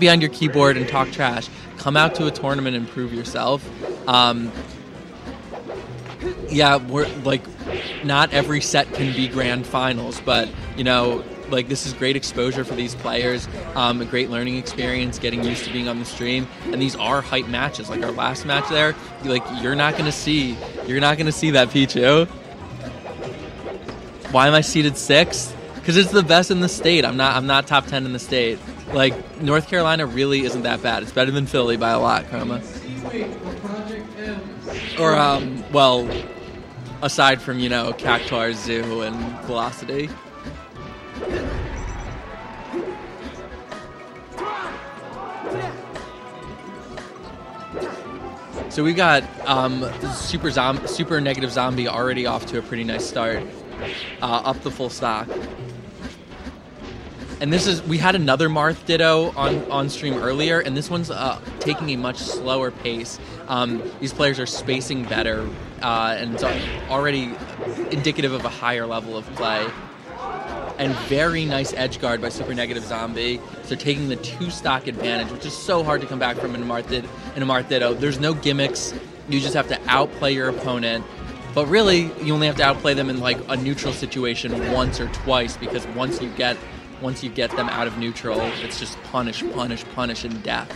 behind your keyboard and talk trash. Come out to a tournament and prove yourself. We're like, not every set can be grand finals, but like, this is great exposure for these players, a great learning experience, getting used to being on the stream, and these are hype matches. Like our last match there, like you're not gonna see that Pichu. Why am I seeded 6th? Because it's the best in the state. I'm not top 10 in the state. Like, North Carolina really isn't that bad. It's better than Philly by a lot, Chroma. Or aside from Cactuar, Zoo, and Velocity. So we got SuperNegativeZombie already off to a pretty nice start, up the full stock. And we had another Marth Ditto on stream earlier, and this one's taking a much slower pace. These players are spacing better, and it's already indicative of a higher level of play. And very nice edge guard by SuperNegativeZombie. So taking the 2-stock advantage, which is so hard to come back from in a Marth Ditto. There's no gimmicks. You just have to outplay your opponent. But really, you only have to outplay them in like a neutral situation once or twice, because once you get them out of neutral, it's just punish, and death.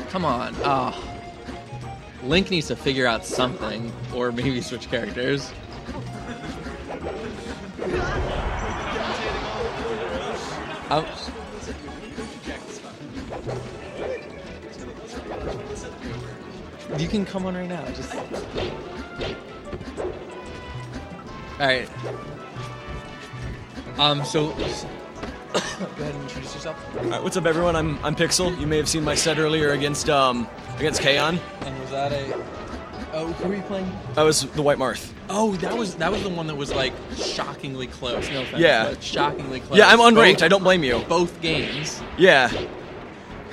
Come on. Link needs to figure out something, or maybe switch characters. You can come on right now. Just. All right. So go ahead and introduce yourself. All right, what's up, everyone? I'm Pixel. You may have seen my set earlier against Kaon. And was that who were you playing? I was the White Marth. Oh, that was the one that was like shockingly close. No offense, yeah, but shockingly close. Yeah, I'm unranked. I don't blame you. Both games. Yeah.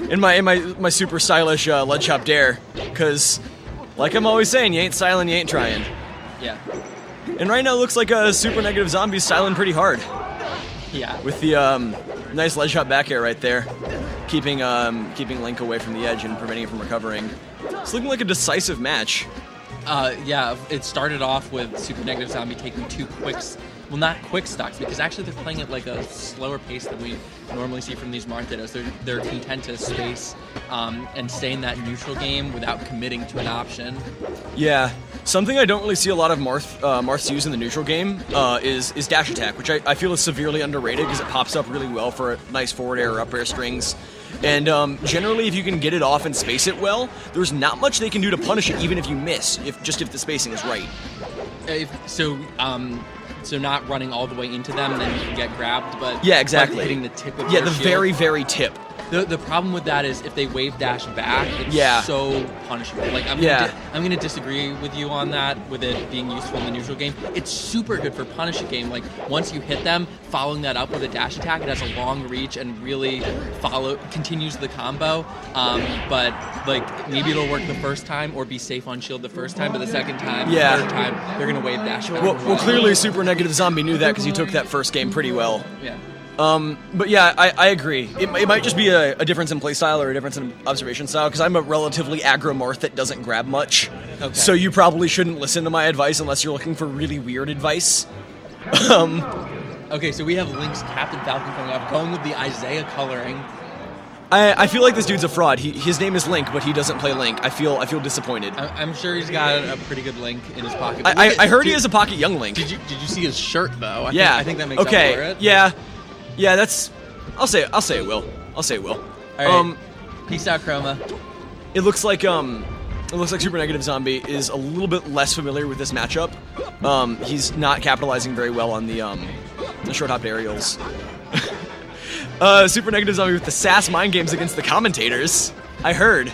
In my super stylish lead chop dare, because like I'm always saying, you ain't styling, you ain't trying. Yeah. And right now it looks like a SuperNegativeZombie styling pretty hard. Yeah. With the nice ledge shot back air right there, keeping Link away from the edge and preventing him from recovering. It's looking like a decisive match. Yeah, it started off with SuperNegativeZombie taking 2 quicks. Well, not quick stocks, because actually they're playing at like a slower pace than we normally see from these Marth Dittos. They're content to space and stay in that neutral game without committing to an option. Yeah. Something I don't really see a lot of Marths use in the neutral game is dash attack, which I feel is severely underrated because it pops up really well for nice forward air or up air strings. And generally, if you can get it off and space it well, there's not much they can do to punish it, even if you miss, if the spacing is right. So not running all the way into them, then you can get grabbed, but yeah, exactly. Hitting the tip of the shield. very, very tip. The problem with that is if they wave dash back, it's so punishable. Like I'm gonna disagree with you on that, with it being useful in the neutral game. It's super good for punish a game. Like once you hit them, following that up with a dash attack, it has a long reach and really continues the combo. But like maybe it'll work the first time or be safe on shield the first time, but the second time, third time, they're gonna wave dash back. Well, clearly SuperNegativeZombie knew that because he took that first game pretty well. Yeah. But yeah, I agree. It might just be a difference in playstyle or a difference in observation style, because I'm a relatively aggro Marth that doesn't grab much. Okay. So you probably shouldn't listen to my advice unless you're looking for really weird advice. Okay, so we have Link's Captain Falcon coming up, going with the Isaiah coloring. I feel like this dude's a fraud. His name is Link, but he doesn't play Link. I feel disappointed. I'm sure he's got a pretty good Link in his pocket. I heard he has a pocket young Link. Did you see his shirt though? I think that makes okay. up for it. Yeah, that's. I'll say it will. All right. Peace out, Chroma. It looks like SuperNegativeZombie is a little bit less familiar with this matchup. He's not capitalizing very well on the short hopped aerials. SuperNegativeZombie with the sass mind games against the commentators. I heard.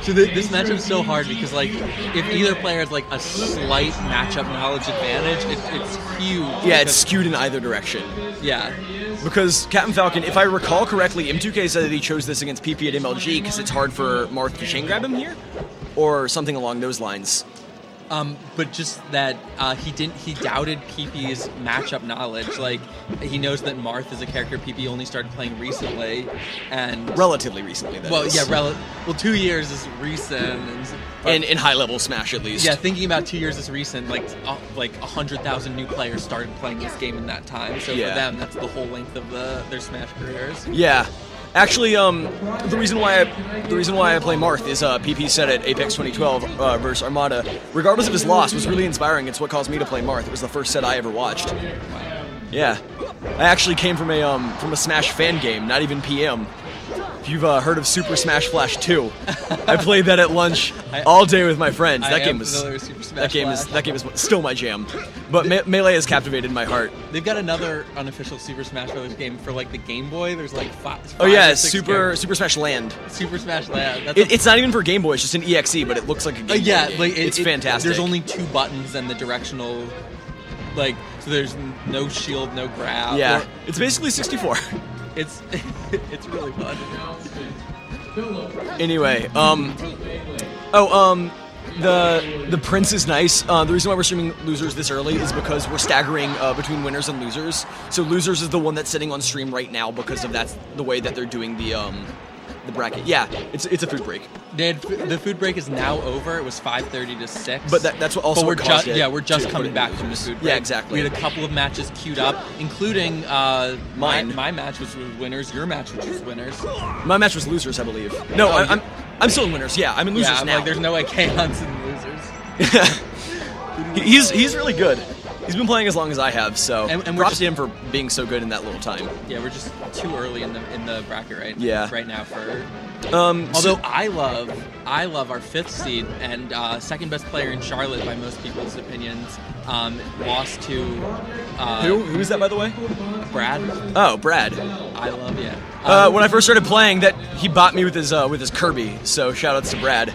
So this matchup's so hard because, like, if either player has, like, a slight matchup knowledge advantage, it's huge. Yeah, it's skewed in either direction. Yeah. Because Captain Falcon, if I recall correctly, M2K said that he chose this against PP at MLG because it's hard for Marth to chain grab him here? Or something along those lines. But just that he doubted PP's matchup knowledge. Like, he knows that Marth is a character PP only started playing recently, and relatively recently. That is. Yeah, 2 years is recent, and in high level Smash at least. Yeah, thinking about 2 years is recent. Like 100,000 new players started playing this game in that time. So for them, that's the whole length of their Smash careers. Yeah. Actually, the reason why I play Marth is PP said at Apex 2012 versus Armada, regardless of his loss, was really inspiring. It's what caused me to play Marth. It was the first set I ever watched. Yeah, I actually came from a Smash fan game, not even PM. If you've heard of Super Smash Flash 2, I played that at lunch all day with my friends. That game is still my jam. But Melee has captivated my heart. They've got another unofficial Super Smash Bros. Game for like the Game Boy. There's like five. Oh yeah, Super Smash Land. Super Smash Land. It's not even for Game Boy. It's just an EXE, but it looks like a Game Boy game. Like it's fantastic. There's only 2 buttons and the directional, so there's no shield, no grab. Yeah, it's basically 64. It's really fun. Anyway, the Prince is nice. The reason why we're streaming losers this early is because we're staggering between winners and losers. So losers is the one that's sitting on stream right now because of that's the way that they're doing the bracket. Yeah, it's a food break. The food break is now over. It was 5:30 to 6. But that's what also caused it. Yeah, we're just coming back from the food break. Yeah, exactly. We had a couple of matches queued up, including mine. My match was with winners. Your match was winners. My match was losers, I believe. No, I'm still in winners. Yeah, I'm in losers now. Like, there's no way K-Hunt's in losers. He's really good. He's been playing as long as I have, so and props to him for being so good in that little time. Yeah, we're just too early in the bracket right now for. Although I love our 5th seed and second best player in Charlotte by most people's opinions, lost to who is that, by the way? Brad. Oh, Brad. I love when I first started playing, that he bought me with his Kirby. So shout outs to Brad.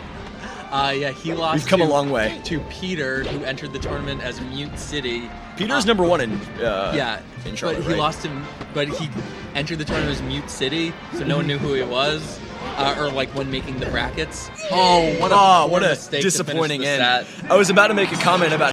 Yeah, he lost. We've come a long way. To Peter, who entered the tournament as Mute City. Peter's number 1 in in Charlotte, but he lost him. But he entered the tournament as Mute City, so no one knew who he was, or like when making the brackets. What a disappointing end. I was about to make a comment about